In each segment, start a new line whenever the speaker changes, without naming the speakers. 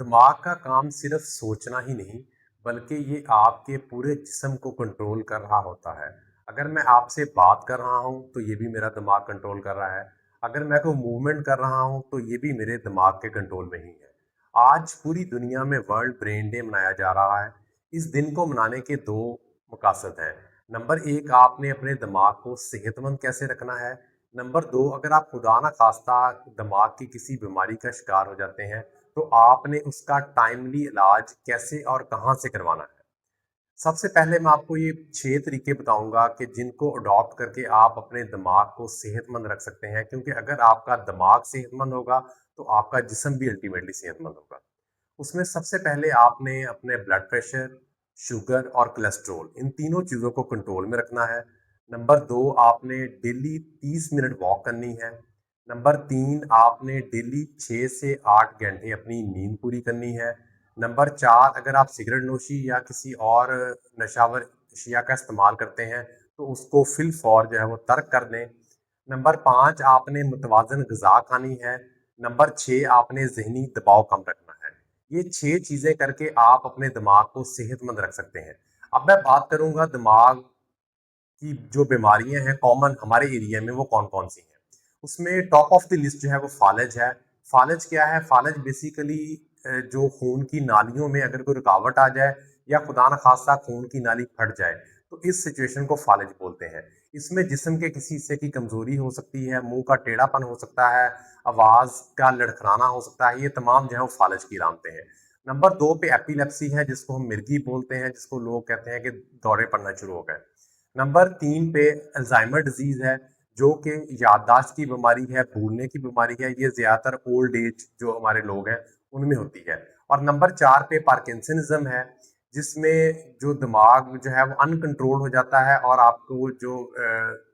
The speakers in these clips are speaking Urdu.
دماغ کا کام صرف سوچنا ہی نہیں بلکہ یہ آپ کے پورے جسم کو کنٹرول کر رہا ہوتا ہے۔ اگر میں آپ سے بات کر رہا ہوں تو یہ بھی میرا دماغ کنٹرول کر رہا ہے۔ اگر میں کوئی موومنٹ کر رہا ہوں تو یہ بھی میرے دماغ کے کنٹرول میں ہی ہے۔ آج پوری دنیا میں ورلڈ برین ڈے منایا جا رہا ہے۔ اس دن کو منانے کے دو مقاصد ہیں۔ نمبر ایک، آپ نے اپنے دماغ کو صحت مند کیسے رکھنا ہے۔ نمبر دو، اگر آپ خدا نہ خواستہ دماغ کی کسی بیماری کا شکار ہو جاتے ہیں تو آپ نے اس کا ٹائملی علاج کیسے اور کہاں سے کروانا ہے۔ سب سے پہلے میں آپ کو یہ 6 طریقے بتاؤں گا کہ جن کو اڈاپٹ کر کے آپ اپنے دماغ کو صحت مند رکھ سکتے ہیں، کیونکہ اگر آپ کا دماغ صحت مند ہوگا تو آپ کا جسم بھی الٹیمیٹلی صحت مند ہوگا۔ اس میں سب سے پہلے آپ نے اپنے بلڈ پریشر، شوگر اور کولیسٹرول، ان تینوں چیزوں کو کنٹرول میں رکھنا ہے۔ نمبر دو، آپ نے ڈیلی 30 منٹ واک کرنی ہے۔ نمبر تین، آپ نے ڈیلی 6 سے 8 گھنٹے اپنی نیند پوری کرنی ہے۔ نمبر چار، اگر آپ سگریٹ نوشی یا کسی اور نشاور اشیاء کا استعمال کرتے ہیں تو اس کو فی الفور جو ہے وہ ترک کر دیں۔ نمبر پانچ، آپ نے متوازن غذا کھانی ہے۔ نمبر چھ، آپ نے ذہنی دباؤ کم رکھنا ہے۔ یہ 6 چیزیں کر کے آپ اپنے دماغ کو صحت مند رکھ سکتے ہیں۔ اب میں بات کروں گا دماغ کی جو بیماریاں ہیں کامن ہمارے ایریا میں وہ کون کون سی ہیں۔ اس میں ٹاپ آف دی لسٹ جو ہے وہ فالج ہے۔ فالج کیا ہے؟ فالج بیسیکلی جو خون کی نالیوں میں اگر کوئی رکاوٹ آ جائے یا خدا نخواستہ خون کی نالی پھٹ جائے تو اس سچویشن کو فالج بولتے ہیں۔ اس میں جسم کے کسی حصے کی کمزوری ہو سکتی ہے، منہ کا ٹیڑھا پن ہو سکتا ہے، آواز کا لڑکھڑانا ہو سکتا ہے، یہ تمام جو ہے وہ فالج کی علامتیں ہیں۔ نمبر دو پہ ایپیلیپسی ہے، جس کو ہم مرگی بولتے ہیں، جس کو لوگ کہتے ہیں کہ دورے پڑنا شروع ہو گئے۔ نمبر تین پہ الزائمر ڈیزیز ہے، جو کہ یادداشت کی بیماری ہے، بھولنے کی بیماری ہے۔ یہ زیادہ تر اولڈ ایج جو ہمارے لوگ ہیں ان میں ہوتی ہے۔ اور نمبر چار پہ پارکنسنزم ہے، جس میں جو دماغ جو ہے وہ ان کنٹرول ہو جاتا ہے اور آپ کو جو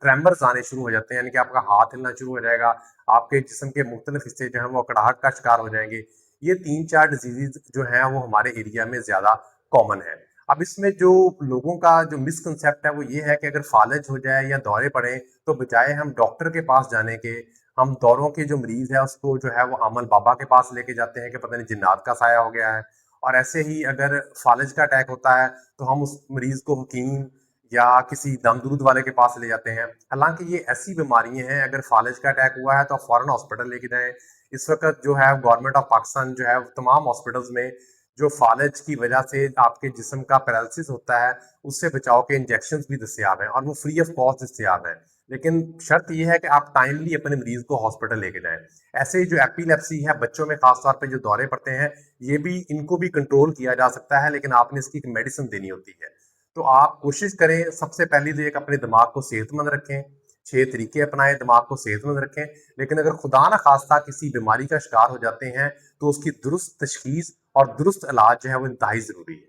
ٹریمرز آنے شروع ہو جاتے ہیں، یعنی کہ آپ کا ہاتھ ہلنا شروع ہو جائے گا، آپ کے جسم کے مختلف حصے جو ہیں وہ اکڑاہٹ کا شکار ہو جائیں گے۔ یہ 3-4 ڈیزیز جو ہیں وہ ہمارے ایریا میں زیادہ کامن ہے۔ اب اس میں جو لوگوں کا جو مسکنسیپٹ ہے وہ یہ ہے کہ اگر فالج ہو جائے یا دورے پڑیں تو بجائے ہم ڈاکٹر کے پاس جانے کے، ہم دوروں کے جو مریض ہے اس کو جو ہے وہ عامل بابا کے پاس لے کے جاتے ہیں کہ پتہ نہیں جنات کا سایہ ہو گیا ہے۔ اور ایسے ہی اگر فالج کا اٹیک ہوتا ہے تو ہم اس مریض کو حکیم یا کسی دم درود والے کے پاس لے جاتے ہیں۔ حالانکہ یہ ایسی بیماریاں ہیں، اگر فالج کا اٹیک ہوا ہے تو آپ فوراً ہاسپٹل لے کے جائیں۔ اس وقت جو ہے گورنمنٹ آف پاکستان جو ہے تمام ہاسپٹلز میں جو فالج کی وجہ سے آپ کے جسم کا پیرالسس ہوتا ہے اس سے بچاؤ کے انجیکشنز بھی دستیاب ہیں اور وہ فری آف کاسٹ دستیاب ہیں، لیکن شرط یہ ہے کہ آپ ٹائملی اپنے مریض کو ہاسپٹل لے کے جائیں۔ ایسے ہی جو ایپیلیپسی ہے بچوں میں خاص طور پہ جو دورے پڑتے ہیں، یہ بھی ان کو بھی کنٹرول کیا جا سکتا ہے، لیکن آپ نے اس کی ایک میڈیسن دینی ہوتی ہے۔ تو آپ کوشش کریں، سب سے پہلی تو ایک اپنے دماغ کو صحت مند رکھیں، 6 طریقے اپنائیں دماغ کو صحت مند رکھیں، لیکن اگر خدا نہ خواستہ کسی بیماری کا شکار ہو جاتے ہیں تو اس کی درست تشخیص اور درست علاج جو ہے وہ انتہائی ضروری ہے۔